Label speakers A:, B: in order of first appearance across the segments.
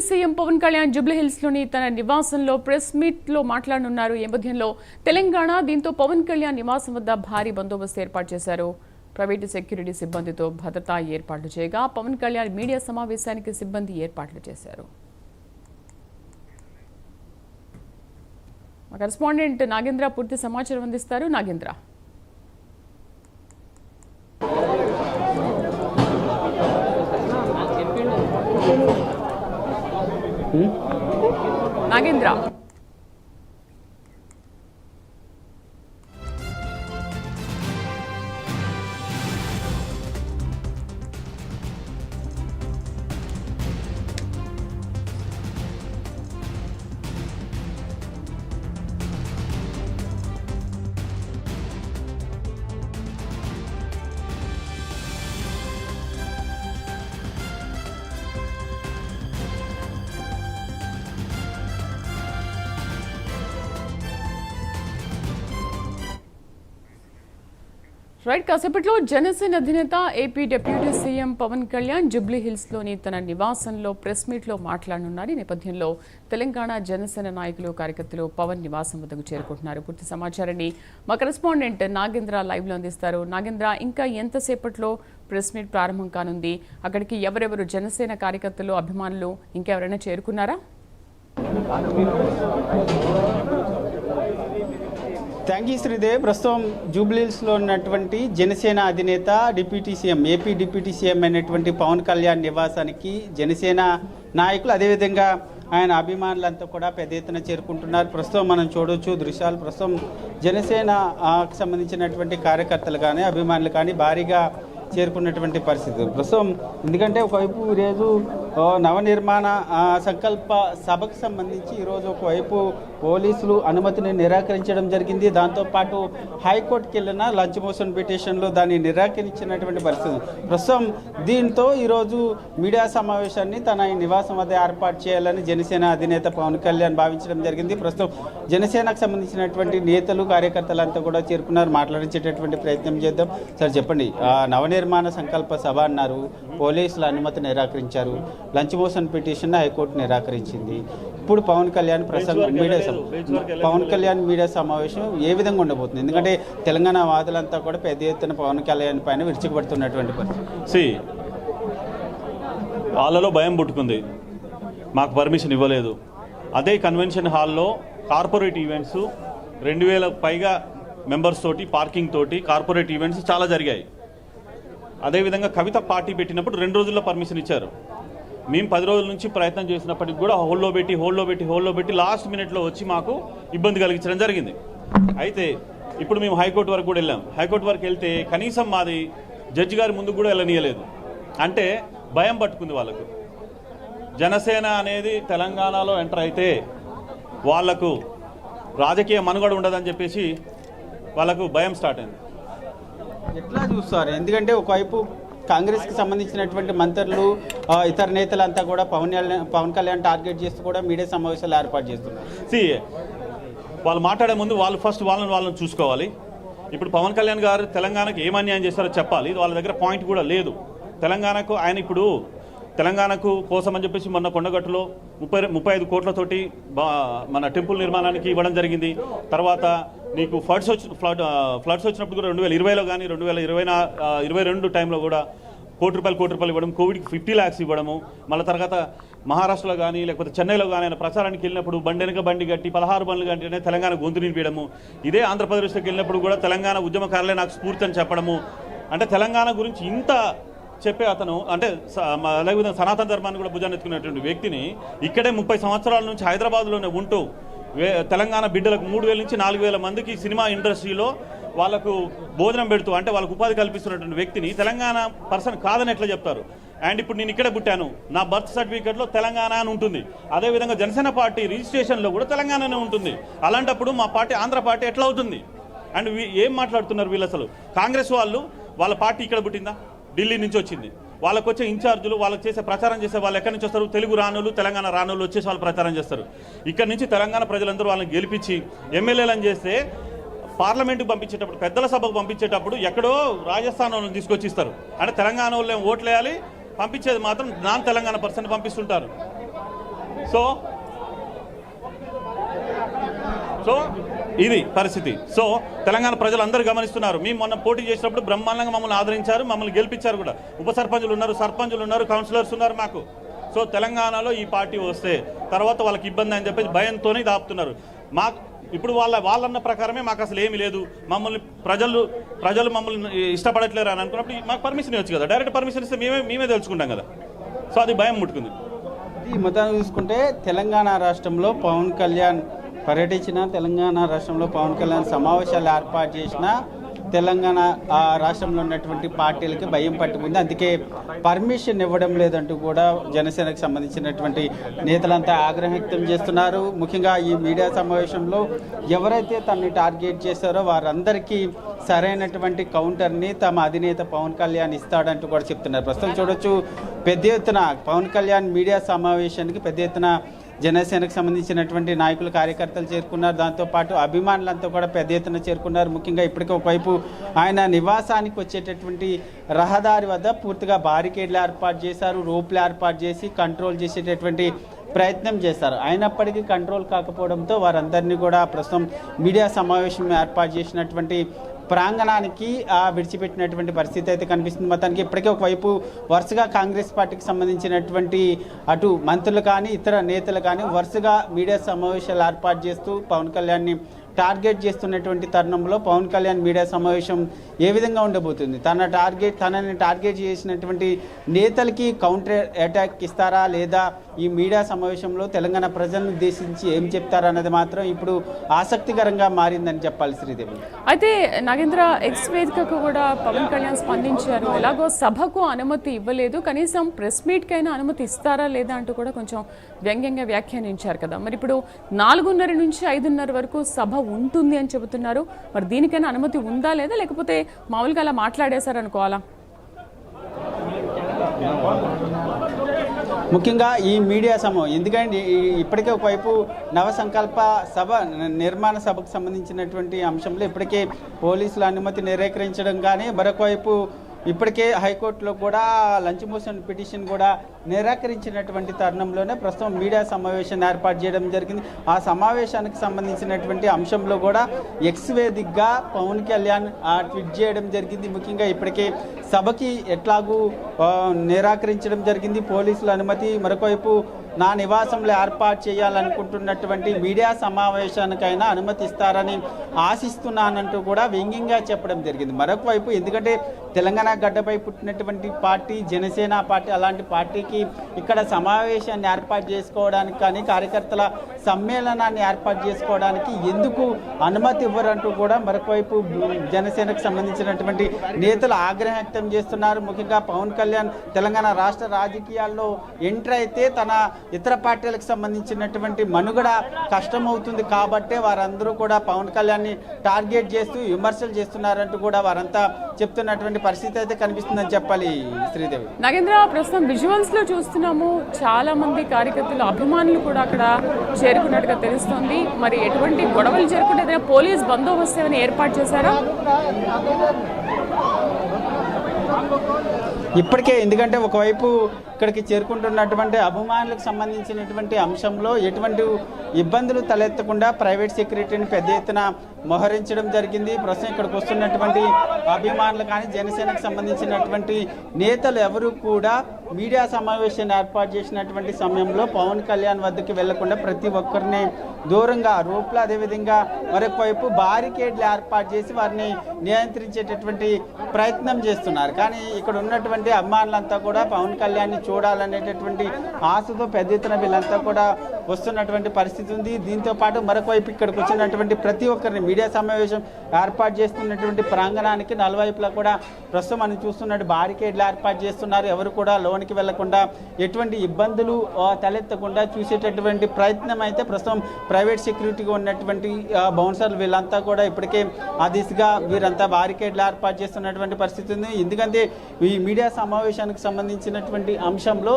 A: CM Pawan Kalyan Jubilee Hills లోని తన నివాసంలో ప్రెస్ మీట్ లో మాట్లాడనున్నారు. ఈ నేపథ్యంలో తెలంగాణ దీంతో పవన్ కళ్యాణ్ నివాసం వద్ద భారీ బందోబస్తు ఏర్పాటు చేశారు. ప్రైవేటు సెక్యూరిటీ సిబ్బందితో భద్రతా ఏర్పాట్లు చేయగా పవన్ కళ్యాణ్ మీడియా సమావేశానికి సిబ్బంది ఏర్పాట్లు చేశారు. మా కరెస్పాండెంట్ నాగేంద్ర పూర్తి సమాచారం అందిస్తారు. నాగేంద్ర, నాగేంద్ర రైట్. కాసేపట్లో జనసేన అధినేత AP deputy CM Pawan Kalyan Jubilee Hills లోని తన నివాసంలో ప్రెస్ మీట్ లో మాట్లాడనున్నారు. ఈ నేపథ్యంలో తెలంగాణ జనసేన నాయకులు కార్యకర్తలు పవన్ నివాసం వద్దకు చేరుకుంటున్నారు. పూర్తి సమాచారాన్ని మా కరెస్పాండెంట్ నాగేంద్ర లైవ్ లో అందిస్తారు. నాగేంద్ర, ఇంకా ఎంతసేపట్లో ప్రెస్ మీట్ ప్రారంభం కానుంది? అక్కడికి ఎవరెవరు జనసేన కార్యకర్తలు, అభిమానులు ఇంకెవరైనా చేరుకున్నారా?
B: Thank you Sridev. ప్రస్తుతం జూబ్లీహిల్స్లో ఉన్నటువంటి జనసేన అధినేత deputy CM, AP deputy CM అయినటువంటి పవన్ కళ్యాణ్ నివాసానికి జనసేన నాయకులు, అదేవిధంగా ఆయన అభిమానులంతా కూడా పెద్ద ఎత్తున చేరుకుంటున్నారు. ప్రస్తుతం మనం చూడవచ్చు దృశ్యాలు. ప్రస్తుతం జనసేనకు సంబంధించినటువంటి కార్యకర్తలు కానీ అభిమానులు కానీ భారీగా చేరుకున్నటువంటి పరిస్థితి ప్రస్తుతం. ఎందుకంటే ఒకవైపు ఈరోజు నవనిర్మాణ సంకల్ప సభకు సంబంధించి ఈరోజు ఒకవైపు పోలీసులు అనుమతిని నిరాకరించడం జరిగింది. దాంతోపాటు హైకోర్టుకి వెళ్ళిన లంచ్ మోషన్ పిటిషన్లో దాన్ని నిరాకరించినటువంటి పరిస్థితి ప్రస్తుతం. దీంతో ఈరోజు మీడియా సమావేశాన్ని తన నివాసం వద్ద ఏర్పాటు చేయాలని జనసేన అధినేత పవన్ కళ్యాణ్ భావించడం జరిగింది. ప్రస్తుతం జనసేనకు సంబంధించినటువంటి నేతలు, కార్యకర్తలంతా కూడా చేరుకున్నారు. మాట్లాడించేటటువంటి ప్రయత్నం చేద్దాం. సార్ చెప్పండి, నవనిర్మాణ సంకల్ప సభ అన్నారు, పోలీసుల అనుమతి నిరాకరించారు, లంచ్ మోషన్ పిటిషన్ హైకోర్టు నిరాకరించింది. ఇప్పుడు పవన్ కళ్యాణ్ పవన్ కళ్యాణ్ మీడియా సమావేశం ఏ విధంగా ఉండబోతుంది? ఎందుకంటే తెలంగాణ వాదులంతా కూడా పెద్ద ఎత్తున పవన్ కళ్యాణ్ పైన విరుచుకుపడుతున్నటువంటి పరిస్థితి.
C: వాళ్ళలో భయం పుట్టుకుంది, మాకు పర్మిషన్ ఇవ్వలేదు. అదే కన్వెన్షన్ హాల్లో కార్పొరేట్ ఈవెంట్స్ 2000 పైగా మెంబర్స్ తోటి, పార్కింగ్ తోటి కార్పొరేట్ ఈవెంట్స్ చాలా జరిగాయి. అదేవిధంగా కవిత పార్టీ పెట్టినప్పుడు 2 రోజుల్లో పర్మిషన్ ఇచ్చారు. మేము 10 రోజుల నుంచి ప్రయత్నం చేసినప్పటికి కూడా హోల్డ్లో పెట్టి లాస్ట్ మినిట్లో వచ్చి మాకు ఇబ్బంది కలిగించడం జరిగింది. అయితే ఇప్పుడు మేము హైకోర్టు వరకు కూడా వెళ్ళాం. హైకోర్టు వరకు వెళ్తే కనీసం మాది జడ్జి గారి ముందు కూడా వెళ్ళనీయలేదు. అంటే భయం పట్టుకుంది వాళ్ళకు. జనసేన అనేది తెలంగాణలో ఎంటర్ అయితే వాళ్లకు రాజకీయ మనుగడ ఉండదని చెప్పేసి వాళ్ళకు భయం స్టార్ట్ అయింది.
B: ఎట్లా చూస్తారు? ఎందుకంటే ఒకవైపు కాంగ్రెస్కి సంబంధించినటువంటి మంత్రులు, ఇతర నేతలంతా కూడా పవన్ కళ్యాణ్ టార్గెట్ చేస్తూ కూడా మీడియా సమావేశాలు ఏర్పాటు చేస్తున్నారు.
C: వాళ్ళు మాట్లాడే ముందు వాళ్ళని చూసుకోవాలి. ఇప్పుడు పవన్ కళ్యాణ్ గారు తెలంగాణకు ఏం అన్యాయం చేస్తారో చెప్పాలి. వాళ్ళ దగ్గర పాయింట్ కూడా లేదు. తెలంగాణకు ఆయన ఇప్పుడు తెలంగాణకు కోసం అని చెప్పేసి మొన్న కొండగట్టులో 35 కోట్లతోటి మన టెంపుల్ నిర్మాణానికి ఇవ్వడం జరిగింది. తర్వాత నీకు ఫ్లడ్స్ వచ్చినప్పుడు కూడా 2020లో కానీ 2022 టైంలో కూడా కోటి రూపాయలు ఇవ్వడం, కోవిడ్కి 50 lakhs ఇవ్వడము. మళ్ళీ తర్వాత మహారాష్ట్రలో కానీ లేకపోతే చెన్నైలో కానీ ఆయన ప్రచారానికి వెళ్ళినప్పుడు బండి బండి కట్టి 16 బండ్లు కట్టినే తెలంగాణ గొంతు నింపేయడము. ఇదే ఆంధ్రప్రదేశ్లోకి వెళ్ళినప్పుడు కూడా తెలంగాణ ఉద్యమకారులే నాకు స్ఫూర్తి అని చెప్పడము. అంటే తెలంగాణ గురించి ఇంత చెప్పే అతను, అంటే అలాగే సనాతన ధర్మాన్ని కూడా భుజానెత్తుకున్నటువంటి వ్యక్తిని ఇక్కడే 30 సంవత్సరాల నుంచి హైదరాబాద్లోనే ఉంటూ తెలంగాణ బిడ్డలకు 3000 నుంచి 4000 మందికి సినిమా ఇండస్ట్రీలో వాళ్ళకు భోజనం పెడుతూ, అంటే వాళ్ళకు ఉపాధి కల్పిస్తున్నటువంటి వ్యక్తిని తెలంగాణ పర్సన్ కాదని ఎట్లా చెప్తారు? అండ్ ఇప్పుడు నేను ఇక్కడే పుట్టాను, నా బర్త్ సర్టిఫికేట్లో తెలంగాణ అని ఉంటుంది. అదేవిధంగా జనసేన పార్టీ రిజిస్ట్రేషన్లో కూడా తెలంగాణనే ఉంటుంది. అలాంటప్పుడు మా పార్టీ ఆంధ్ర పార్టీ ఎట్లా అవుతుంది? అండ్ ఏం మాట్లాడుతున్నారు వీళ్ళు? అసలు కాంగ్రెస్ వాళ్ళ పార్టీ ఇక్కడ పుట్టిందా? ఢిల్లీ నుంచి వచ్చింది. వాళ్ళకు వచ్చే ఇన్ఛార్జులు, వాళ్ళకి చేసే ప్రచారం చేసే వాళ్ళు ఎక్కడి నుంచి వస్తారు? తెలుగు రానోళ్ళు, తెలంగాణ రానోళ్ళు వచ్చేసి వాళ్ళు ప్రచారం చేస్తారు. ఇక్కడ నుంచి తెలంగాణ ప్రజలందరూ వాళ్ళని గెలిపించి ఎమ్మెల్యేలను చేస్తే పార్లమెంటుకు పంపించేటప్పుడు, పెద్దల సభకు పంపించేటప్పుడు ఎక్కడో రాజస్థాన్ వాళ్ళని తీసుకొచ్చి ఇస్తారు. అంటే తెలంగాణ వాళ్ళు ఓట్లు వేయాలి, పంపించేది మాత్రం నాన్ తెలంగాణ పర్సన్ పంపిస్తుంటారు. సో ఇది పరిస్థితి. సో తెలంగాణ ప్రజలందరూ గమనిస్తున్నారు. మేము మొన్న పోటీ చేసినప్పుడు బ్రహ్మాండంగా మమ్మల్ని ఆదరించారు, మమ్మల్ని గెలిపించారు కూడా. ఉప సర్పంచులు ఉన్నారు, సర్పంచులు ఉన్నారు, కౌన్సిలర్స్ ఉన్నారు మాకు. సో తెలంగాణలో ఈ పార్టీ వస్తే తర్వాత వాళ్ళకి ఇబ్బంది అని చెప్పేసి భయంతోనే ఇది ఆపుతున్నారు. మాకు ఇప్పుడు వాళ్ళన్న ప్రకారమే మాకు అసలు ఏమీ లేదు, మమ్మల్ని ప్రజలు మమ్మల్ని ఇష్టపడట్లేరు అని అనుకున్నప్పుడు మాకు పర్మిషన్ ఇవ్వచ్చు కదా. డైరెక్ట్ పర్మిషన్ ఇస్తే మేమే తెలుసుకుంటాం కదా. సో అది భయం ముట్టుకుంది.
B: ఈ మొత్తాన్ని చూసుకుంటే తెలంగాణ రాష్ట్రంలో పవన్ కళ్యాణ్ పర్యటించిన, తెలంగాణ రాష్ట్రంలో పవన్ కళ్యాణ్ సమావేశాలు ఏర్పాటు చేసిన తెలంగాణ రాష్ట్రంలో ఉన్నటువంటి పార్టీలకి భయం పట్టుకుంది. అందుకే పర్మిషన్ ఇవ్వడం లేదంటూ కూడా జనసేనకు సంబంధించినటువంటి నేతలంతా ఆగ్రహం వ్యక్తం చేస్తున్నారు. ముఖ్యంగా ఈ మీడియా సమావేశంలో ఎవరైతే తనని టార్గెట్ చేశారో వారందరికీ సరైనటువంటి కౌంటర్ని తమ అధినేత పవన్ కళ్యాణ్ ఇస్తాడంటూ కూడా చెప్తున్నారు. ప్రస్తుతం చూడొచ్చు, పెద్ద ఎత్తున పవన్ కళ్యాణ్ మీడియా సమావేశానికి పెద్ద ఎత్తున జనసేనకు సంబంధించినటువంటి నాయకులు, కార్యకర్తలు చేరుకున్నారు. దాంతోపాటు అభిమానులంతా కూడా పెద్ద ఎత్తున చేరుకున్నారు. ముఖ్యంగా ఇప్పటికే ఒకవైపు ఆయన నివాసానికి వచ్చేటటువంటి రహదారి వద్ద పూర్తిగా బారికేడ్లు ఏర్పాటు చేశారు, రోప్లు ఏర్పాటు చేసి కంట్రోల్ చేసేటటువంటి ప్రయత్నం చేస్తారు. అయినప్పటికీ కంట్రోల్ కాకపోవడంతో వారందరినీ కూడా ప్రస్తుతం మీడియా సమావేశం ఏర్పాటు చేసినటువంటి ప్రాంగణానికి విడిచిపెట్టినటువంటి పరిస్థితి అయితే కనిపిస్తుంది. మొత్తానికి ఇప్పటికే ఒకవైపు వరుసగా కాంగ్రెస్ పార్టీకి సంబంధించినటువంటి అటు మంత్రులు కానీ ఇతర నేతలు కానీ వరుసగా మీడియా సమావేశాలు ఏర్పాటు చేస్తూ పవన్ కళ్యాణ్ని టార్గెట్ చేస్తున్నటువంటి తరుణంలో పవన్ కళ్యాణ్ మీడియా సమావేశం ఏ విధంగా ఉండబోతుంది, తనని టార్గెట్ చేసినటువంటి నేతలకి కౌంటర్ అటాక్ ఇస్తారా లేదా ఈ మీడియా సమావేశంలో తెలంగాణ ప్రజలను ఉద్దేశించి ఏం చెప్తారా అన్నది మాత్రం ఇప్పుడు ఆసక్తికరంగా మారిందని చెప్పాలి శ్రీదేవి.
A: అయితే నాగేంద్ర, ఎక్స్ వేదికకు కూడా పవన్ కళ్యాణ్ స్పందించారు. ఎలాగో సభకు అనుమతి ఇవ్వలేదు, కనీసం ప్రెస్ మీట్కైనా అనుమతి ఇస్తారా లేదా అంటూ కూడా కొంచెం వ్యంగ్యంగా వ్యాఖ్యానించారు కదా. మరి ఇప్పుడు 4:30 నుంచి 5:30 వరకు సభ ఉంటుంది అని చెబుతున్నారు. మరి దీనికైనా అనుమతి ఉందా లేదా, లేకపోతే మామూలుగా అలా మాట్లాడేశారనుకోవాలా?
B: ముఖ్యంగా ఈ మీడియా సమూహం ఎందుకంటే ఇప్పటికే ఒకవైపు నవసంకల్ప సభ నిర్మాణ సభకు సంబంధించినటువంటి అంశంలో ఇప్పటికే పోలీసుల అనుమతి నిరాకరించడం కానీ, మరొకవైపు ఇప్పటికే హైకోర్టులో కూడా లంచ్ మోషన్ పిటిషన్ కూడా నిరాకరించినటువంటి తరుణంలోనే ప్రస్తుతం మీడియా సమావేశాన్ని ఏర్పాటు చేయడం జరిగింది. ఆ సమావేశానికి సంబంధించినటువంటి అంశంలో కూడా ఎక్స్ వేదికగా పవన్ కళ్యాణ్ ట్వీట్ చేయడం జరిగింది. ముఖ్యంగా ఇప్పటికే సభకి ఎట్లాగూ నిరాకరించడం జరిగింది, పోలీసుల అనుమతి, మరొకవైపు నా నివాసంలో ఏర్పాటు చేయాలనుకుంటున్నటువంటి మీడియా సమావేశానికైనా అనుమతిస్తారని ఆశిస్తున్నానంటూ కూడా వ్యంగ్యంగా చెప్పడం జరిగింది. మరొక వైపు ఎందుకంటే తెలంగాణ గడ్డపై పుట్టినటువంటి పార్టీ జనసేన పార్టీ, అలాంటి పార్టీకి ఇక్కడ సమావేశాన్ని ఏర్పాటు చేసుకోవడానికి కానీ కార్యకర్తల సమ్మేళనాన్ని ఏర్పాటు చేసుకోవడానికి ఎందుకు అనుమతి ఇవ్వరంటూ కూడా మరొక వైపు జనసేనకు సంబంధించినటువంటి నేతలు ఆగ్రహం వ్యక్తం చేస్తున్నారు. ముఖ్యంగా పవన్ కళ్యాణ్ తెలంగాణ రాష్ట్ర రాజకీయాల్లో ఎంటర్ అయితే తన ఇతర పార్టీలకు సంబంధించినటువంటి మనుగడ కష్టమవుతుంది కాబట్టే వారందరూ కూడా పవన్ కళ్యాణ్ని టార్గెట్ చేస్తూ విమర్శలు చేస్తున్నారంటూ కూడా వారంతా చెప్తున్నటువంటి పరిస్థితి అయితే కనిపిస్తుందని చెప్పాలి శ్రీదేవి.
A: నాగేంద్ర, ప్రస్తుతం విజువల్స్ లో చూస్తున్నాము, చాలా మంది కార్యకర్తలు, అభిమానులు కూడా అక్కడ చేరుకున్నట్టుగా తెలుస్తోంది. మరి ఎటువంటి గొడవలు జరగకుండా ఏదైనా పోలీస్ బందోబస్తు ఏమైనా ఏర్పాటు చేశారా?
B: ఇప్పటికే ఎందుకంటే ఒకవైపు ఇక్కడికి చేరుకుంటున్నటువంటి అభిమానులకు సంబంధించినటువంటి అంశంలో ఎటువంటి ఇబ్బందులు తలెత్తకుండా ప్రైవేట్ సెక్యూరిటీని పెద్ద ఎత్తున మోహరించడం జరిగింది. ప్రస్తుతం ఇక్కడికి వస్తున్నటువంటి అభిమానులు కానీ జనసేనకు సంబంధించినటువంటి నేతలు ఎవరు కూడా మీడియా సమావేశాన్ని ఏర్పాటు చేసినటువంటి సమయంలో పవన్ కళ్యాణ్ వద్దకు వెళ్లకుండా ప్రతి ఒక్కరిని దూరంగా రోప్లు, అదేవిధంగా మరొక వైపు బారికేడ్లు ఏర్పాటు చేసి వారిని నియంత్రించేటటువంటి ప్రయత్నం చేస్తున్నారు. కానీ ఇక్కడ ఉన్నటువంటి అభిమానులంతా కూడా పవన్ కళ్యాణ్ని చూడాలనేటటువంటి ఆశతో పెద్ద ఎత్తున వీళ్ళంతా కూడా వస్తున్నటువంటి పరిస్థితి ఉంది. దీంతో పాటు మరొక వైపు ఇక్కడికి వచ్చినటువంటి ప్రతి ఒక్కరిని మీడియా సమావేశం ఏర్పాటు చేస్తున్నటువంటి ప్రాంగణానికి నలువైపులా కూడా ప్రస్తుతం మనం చూస్తున్నట్టు బారికేడ్లు ఏర్పాటు చేస్తున్నారు. ఎవరు కూడా లోనికి వెళ్లకుండా ఎటువంటి ఇబ్బందులు తలెత్తకుండా చూసేటటువంటి ప్రయత్నం అయితే ప్రస్తుతం ప్రైవేట్ సెక్యూరిటీగా ఉన్నటువంటి బౌన్సర్లు వీళ్ళంతా కూడా ఇప్పటికే ఆ దిశగా వీరంతా బారికేడ్లు ఏర్పాటు చేస్తున్నటువంటి పరిస్థితి ఉంది. ఎందుకంటే ఈ మీడియా సమావేశానికి సంబంధించినటువంటి అంశంలో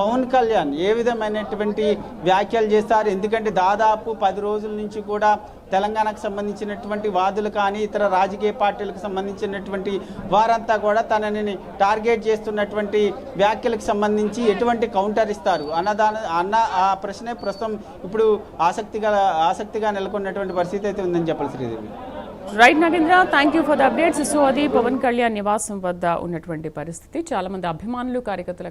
B: పవన్ కళ్యాణ్ ఏ విధమైనటువంటి వ్యాఖ్యలు చేస్తారు? ఎందుకంటే దాదాపు 10 రోజుల నుంచి కూడా తెలంగాణకు సంబంధించినటువంటి వాదులు కానీ ఇతర రాజకీయ పార్టీలకు సంబంధించినటువంటి వారంతా కూడా తనని టార్గెట్ చేస్తున్నటువంటి వ్యాఖ్యలకు సంబంధించి ఎటువంటి కౌంటర్ ఇస్తారు అన్న ఆ ప్రశ్నే ప్రస్తుతం ఇప్పుడు ఆసక్తిగా నెలకొన్నటువంటి పరిస్థితి అయితే ఉందని చెప్పాలి Sridevi.
A: Right Nagendra, thank you for the updates. So అది పవన్ కళ్యాణ్ నివాసం వద్ద ఉన్నటువంటి పరిస్థితి. చాలా మంది అభిమానులు కార్యకర్తల